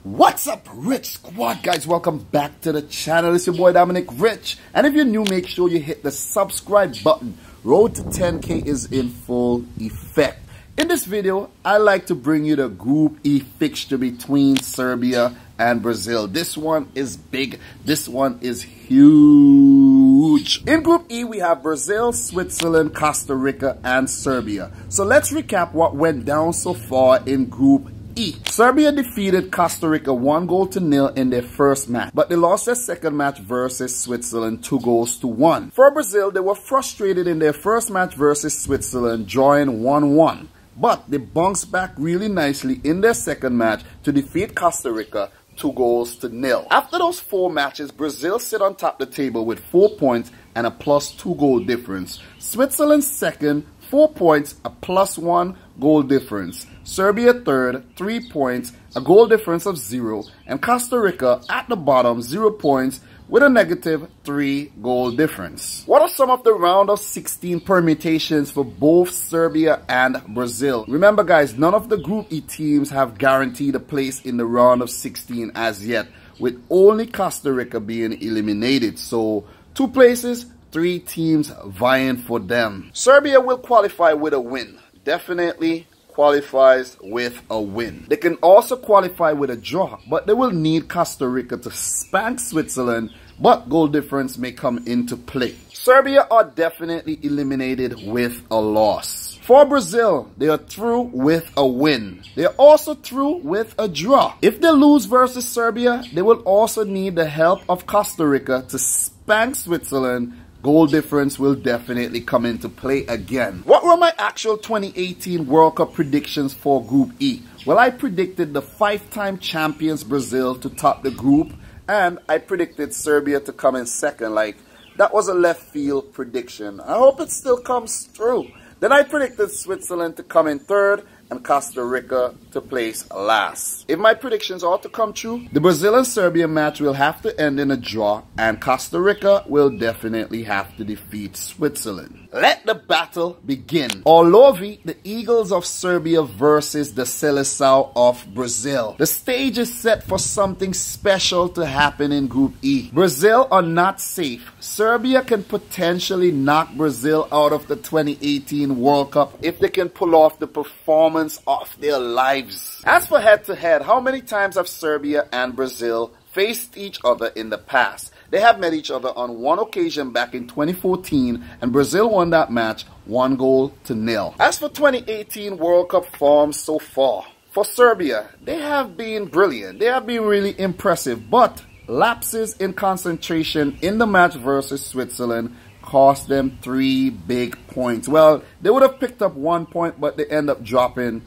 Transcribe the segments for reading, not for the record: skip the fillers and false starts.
What's up, Rich Squad guys? Welcome back to the channel. It's your boy Dominic Rich, and if you're new, make sure you hit the subscribe button. Road to 10K is in full effect. In this video, I like to bring you the Group E fixture between Serbia and Brazil. This one is big. This one is huge. In Group E, we have Brazil, Switzerland, Costa Rica, and Serbia. So let's recap what went down so far in Group E. Serbia defeated Costa Rica 1-0 in their first match, but they lost their second match versus Switzerland 2-1. For Brazil, they were frustrated in their first match versus Switzerland, drawing 1-1. But they bounced back really nicely in their second match to defeat Costa Rica 2-0. After those four matches, Brazil sit on top of the table with 4 points and a +2 goal difference. Switzerland second, 4 points, a +1 goal difference. Serbia third, 3 points, a goal difference of 0. And Costa Rica at the bottom, 0 points, with a -3 goal difference. What are some of the round of 16 permutations for both Serbia and Brazil? Remember guys, none of the Group E teams have guaranteed a place in the round of 16 as yet, with only Costa Rica being eliminated. So 2 places, 3 teams vying for them. Serbia will qualify with a win. Definitely qualifies with a win. They can also qualify with a draw, but they will need Costa Rica to spank Switzerland, but goal difference may come into play. Serbia are definitely eliminated with a loss. For Brazil, they are through with a win. They are also through with a draw. If they lose versus Serbia, they will also need the help of Costa Rica to spank Switzerland. Goal difference will definitely come into play again. What were my actual 2018 World Cup predictions for Group E? Well, I predicted the 5-time champions Brazil to top the group, and I predicted Serbia to come in second. Like, that was a left field prediction. I hope it still comes through. Then I predicted Switzerland to come in third and Costa Rica to place last. If my predictions are to come true, the Brazil and Serbia match will have to end in a draw, and Costa Rica will definitely have to defeat Switzerland. Let the battle begin. Orlovi, the Eagles of Serbia versus the Seleção of Brazil. The stage is set for something special to happen in Group E. Brazil are not safe. Serbia can potentially knock Brazil out of the 2018 World Cup if they can pull off the performance of their lives. As for head-to-head, how many times have Serbia and Brazil faced each other in the past? They have met each other on one occasion back in 2014, and Brazil won that match 1-0. As for 2018 World Cup form so far, for Serbia, they have been brilliant. They have been really impressive, but lapses in concentration in the match versus Switzerland cost them 3 big points. Well, they would have picked up 1 point, but they end up dropping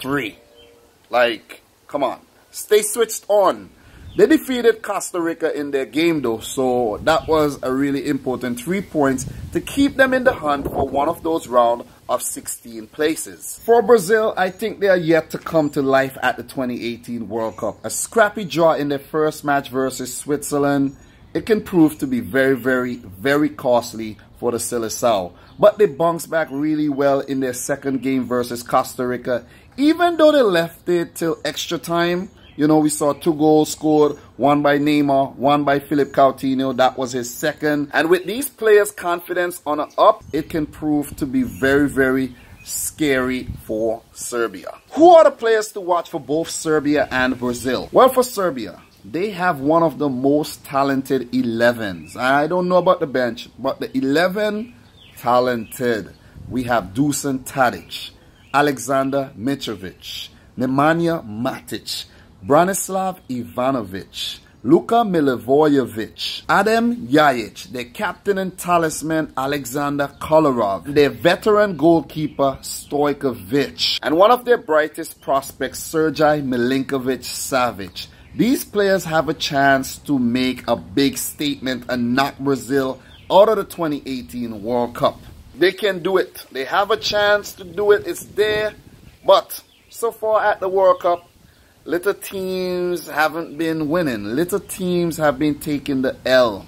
3. Like, come on. Stay switched on. They defeated Costa Rica in their game though, so that was a really important 3 points to keep them in the hunt for one of those round of 16 places. For Brazil, I think they are yet to come to life at the 2018 World Cup. A scrappy draw in their first match versus Switzerland, it can prove to be very, very costly for the Seleção. But they bounced back really well in their second game versus Costa Rica, even though they left it till extra time. You know, we saw 2 goals scored, one by Neymar, one by Philippe Coutinho. That was his second. And with these players' confidence on an up, it can prove to be very scary for Serbia. Who are the players to watch for both Serbia and Brazil? Well, for Serbia, they have one of the most talented 11s. I don't know about the bench, but the 11 talented. We have Dusan Tadic, Aleksandar Mitrovic, Nemanja Matic, Branislav Ivanovic, Luka Milivojevic, Adem Ljajic, their captain and talisman Aleksandar Kolarov, their veteran goalkeeper Stojkovic, and one of their brightest prospects, Milinkovic-Savic. These players have a chance to make a big statement and knock Brazil out of the 2018 World Cup. They can do it. They have a chance to do it. It's there. But so far at the World Cup, little teams haven't been winning. Little teams have been taking the L.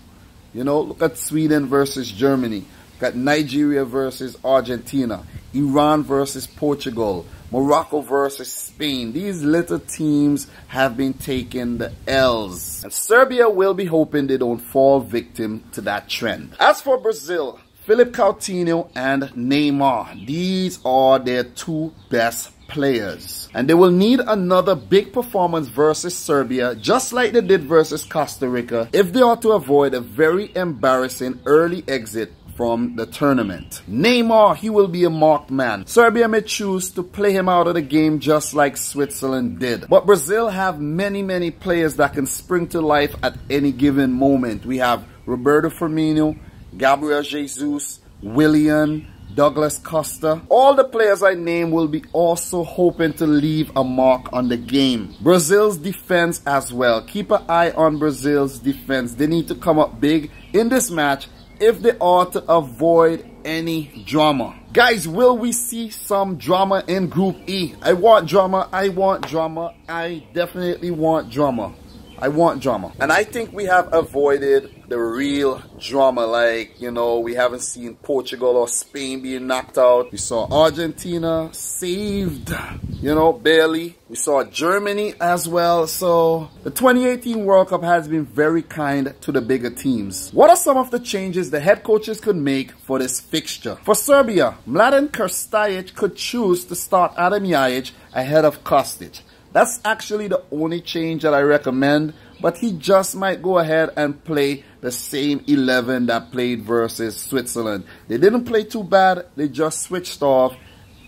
You know, look at Sweden versus Germany. Look at Nigeria versus Argentina. Iran versus Portugal. Morocco versus Spain. These little teams have been taking the L's. And Serbia will be hoping they don't fall victim to that trend. As for Brazil, Philippe Coutinho and Neymar. These are their two best players. And they will need another big performance versus Serbia, just like they did versus Costa Rica, if they are to avoid a very embarrassing early exit from the tournament. Neymar, he will be a marked man. Serbia may choose to play him out of the game just like Switzerland did. But Brazil have many players that can spring to life at any given moment. We have Roberto Firmino, Gabriel Jesus, Willian, Douglas Costa. All the players I name will be also hoping to leave a mark on the game. Brazil's defense as well. Keep an eye on Brazil's defense. They need to come up big in this match if they are to avoid any drama. Guys, will we see some drama in Group E? I want drama. I want drama. I definitely want drama. I want drama. And I think we have avoided the real drama. Like, you know, we haven't seen Portugal or Spain being knocked out. We saw Argentina saved, you know, barely. We saw Germany as well. So the 2018 World Cup has been very kind to the bigger teams. What are some of the changes the head coaches could make for this fixture? For Serbia, Mladen Krstajic could choose to start Adam Jajic ahead of Kostic. That's actually the only change that I recommend, but he just might go ahead and play the same 11 that played versus Switzerland. They didn't play too bad, they just switched off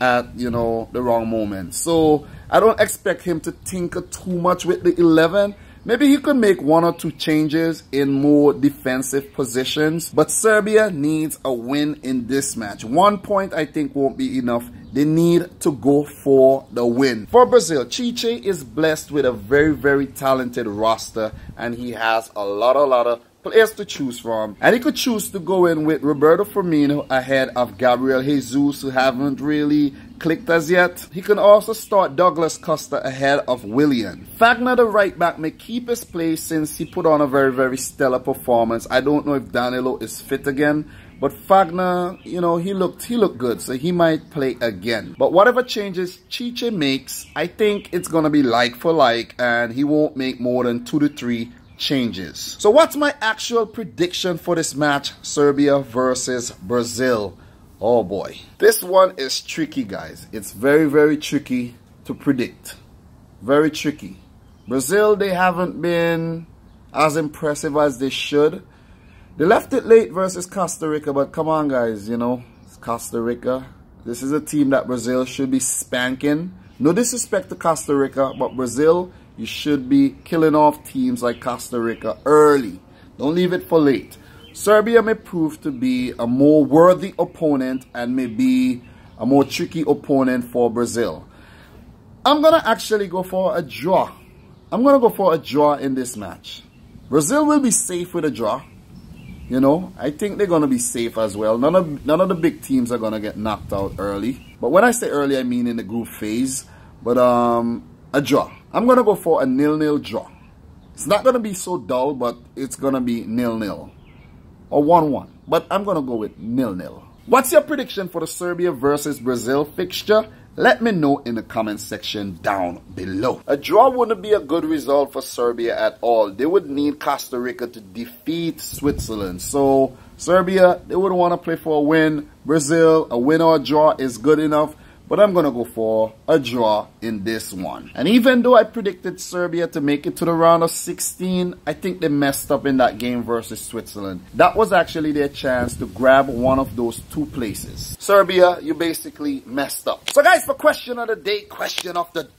at, you know, the wrong moment. So I don't expect him to tinker too much with the 11. Maybe he could make one or two changes in more defensive positions. But Serbia needs a win in this match. 1 point I think won't be enough. They need to go for the win. For Brazil, Chiche is blessed with a very talented roster. And he has a lot of players to choose from. And he could choose to go in with Roberto Firmino ahead of Gabriel Jesus, who haven't really clicked as yet. He can also start Douglas Costa ahead of Willian. Fagner, the right back, may keep his place since he put on a very stellar performance. I don't know if Danilo is fit again, but Fagner, you know, he looked good, so he might play again. But whatever changes Chiche makes, I think it's gonna be like for like, and he won't make more than 2 to 3 changes. So what's my actual prediction for this match, Serbia versus Brazil? Oh boy, this one is tricky, guys. It's very tricky to predict. Very tricky. Brazil, they haven't been as impressive as they should. They left it late versus Costa Rica, but come on, guys, you know, it's Costa Rica. This is a team that Brazil should be spanking. No disrespect to Costa Rica, but Brazil, you should be killing off teams like Costa Rica early. Don't leave it for late. Serbia may prove to be a more worthy opponent and may be a more tricky opponent for Brazil. I'm going to actually go for a draw. I'm going to go for a draw in this match. Brazil will be safe with a draw. You know, I think they're going to be safe as well. None of the big teams are going to get knocked out early. But when I say early, I mean in the group phase. But a draw. I'm going to go for a 0-0 draw. It's not going to be so dull, but it's going to be 0-0. Or 1-1. But I'm going to go with 0-0. What's your prediction for the Serbia versus Brazil fixture? Let me know in the comment section down below. A draw wouldn't be a good result for Serbia at all. They would need Costa Rica to defeat Switzerland. So Serbia, they would want to play for a win. Brazil, a win or a draw is good enough. But I'm going to go for a draw in this one. And even though I predicted Serbia to make it to the round of 16, I think they messed up in that game versus Switzerland. That was actually their chance to grab one of those 2 places. Serbia, you basically messed up. So guys, for question of the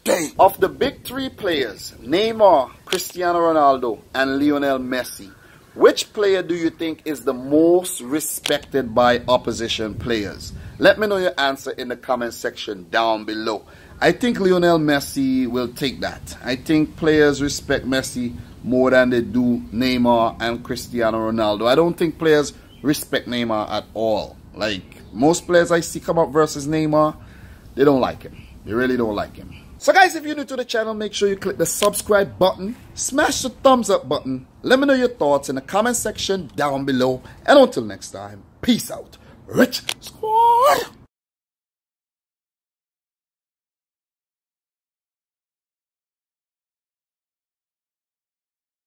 day. Of the big 3 players, Neymar, Cristiano Ronaldo, and Lionel Messi, which player do you think is the most respected by opposition players? Let me know your answer in the comment section down below. I think Lionel Messi will take that. I think players respect Messi more than they do Neymar and Cristiano Ronaldo. I don't think players respect Neymar at all. Like, most players I see come up versus Neymar, they don't like him. They really don't like him. So guys, if you're new to the channel, make sure you click the subscribe button, smash the thumbs up button. Let me know your thoughts in the comment section down below. And until next time, peace out. Rich Squad!